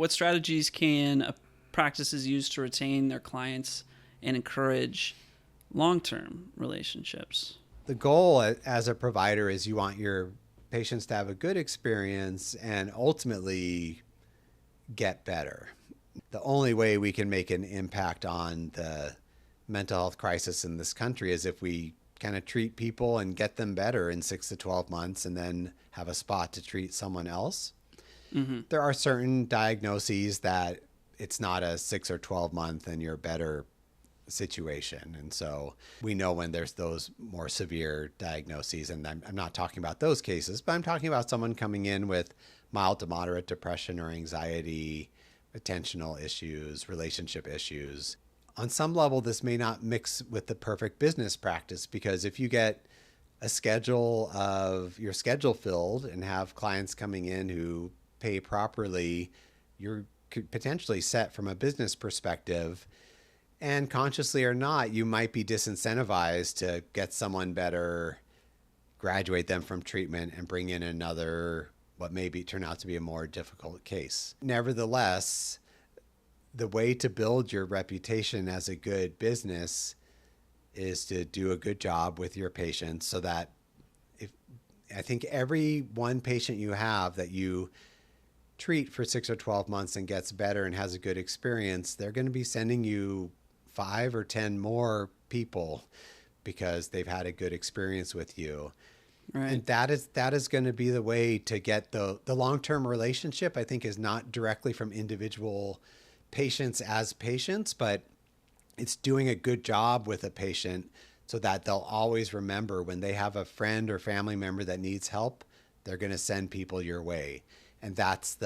what strategies can practices use to retain their clients and encourage long-term relationships? The goal as a provider is you want your patients to have a good experience and ultimately get better. The only way we can make an impact on the mental health crisis in this country is if we kind of treat people and get them better in 6 to 12 months and then have a spot to treat someone else. Mm-hmm. There are certain diagnoses that it's not a 6 or 12 month and you're better situation. And so we know when there's those more severe diagnoses, and I'm not talking about those cases, but I'm talking about someone coming in with mild to moderate depression or anxiety, attentional issues, relationship issues. On some level, this may not mix with the perfect business practice, because if you get your schedule filled and have clients coming in who pay properly, you're potentially set from a business perspective. And consciously or not, you might be disincentivized to get someone better, graduate them from treatment, and bring in another, what may turn out to be a more difficult case. Nevertheless, the way to build your reputation as a good business is to do a good job with your patients, so that I think every one patient you have that you treat for 6 or 12 months and gets better and has a good experience, they're going to be sending you 5 or 10 more people because they've had a good experience with you. Right. And that is going to be the way to get the long-term relationship. I think is not directly from individual patients as patients, but it's doing a good job with a patient so that they'll always remember when they have a friend or family member that needs help, they're going to send people your way. And that's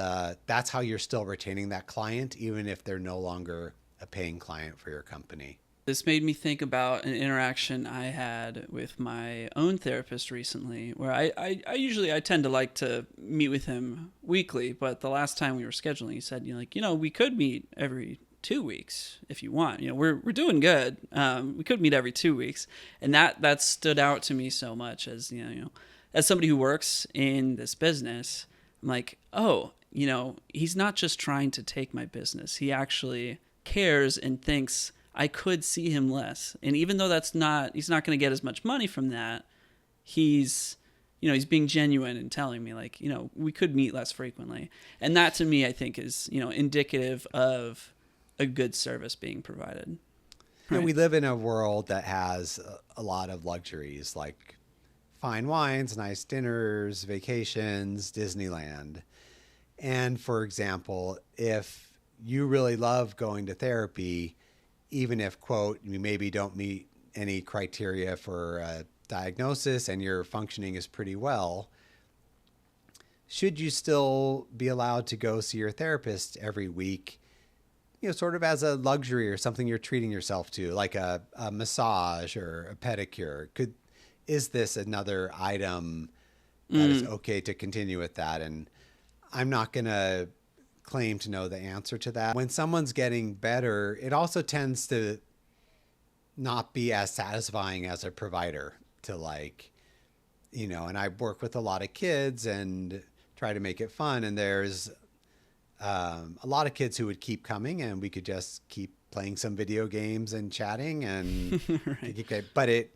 how you're still retaining that client, even if they're no longer a paying client for your company. This made me think about an interaction I had with my own therapist recently, where I usually tend to like to meet with him weekly, but the last time we were scheduling, he said, we could meet every 2 weeks if you want. We're doing good. We could meet every 2 weeks, and that stood out to me so much as as somebody who works in this business. I'm like, he's not just trying to take my business. He actually cares and thinks I could see him less. And even though he's not going to get as much money from that, he's being genuine and telling me we could meet less frequently. And that to me, I think is, indicative of a good service being provided. Right? We live in a world that has a lot of luxuries, like fine wines, nice dinners, vacations, Disneyland. And for example, if you really love going to therapy, even if, quote, you maybe don't meet any criteria for a diagnosis and your functioning is pretty well, should you still be allowed to go see your therapist every week, sort of as a luxury or something you're treating yourself to, like a massage or a pedicure? Is this another item that is okay to continue with that? And I'm not going to claim to know the answer to that. When someone's getting better, it also tends to not be as satisfying as a provider to and I work with a lot of kids and try to make it fun. And there's a lot of kids who would keep coming and we could just keep playing some video games and chatting and right. But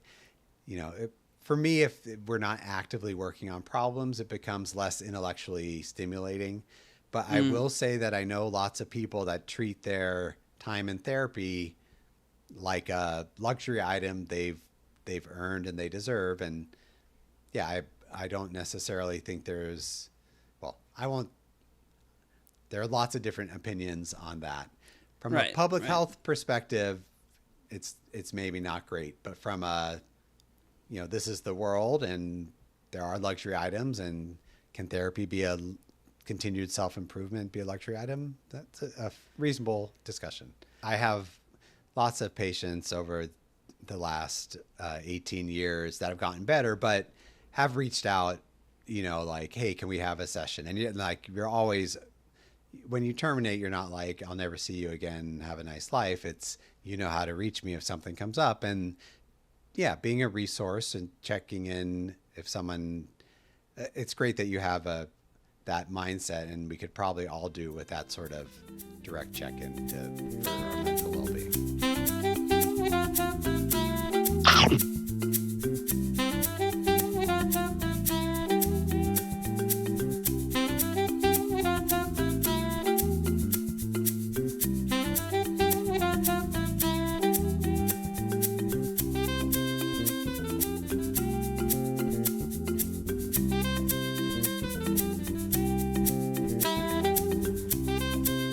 for me, if we're not actively working on problems, it becomes less intellectually stimulating. But I will say that I know lots of people that treat their time in therapy like a luxury item they've earned and they deserve. And yeah, I don't necessarily think there are lots of different opinions on that. From a public health perspective, it's maybe not great, but from this is the world and there are luxury items, and can therapy be a continued self-improvement be a luxury item? That's a reasonable discussion. I have lots of patients over the last 18 years that have gotten better, but have reached out, hey, can we have a session? And you're always, when you terminate, you're not like, I'll never see you again, have a nice life. It's, how to reach me if something comes up. And yeah, being a resource and checking in if someone, it's great that you have that mindset, and we could probably all do with that sort of direct check-in for our mental well-being.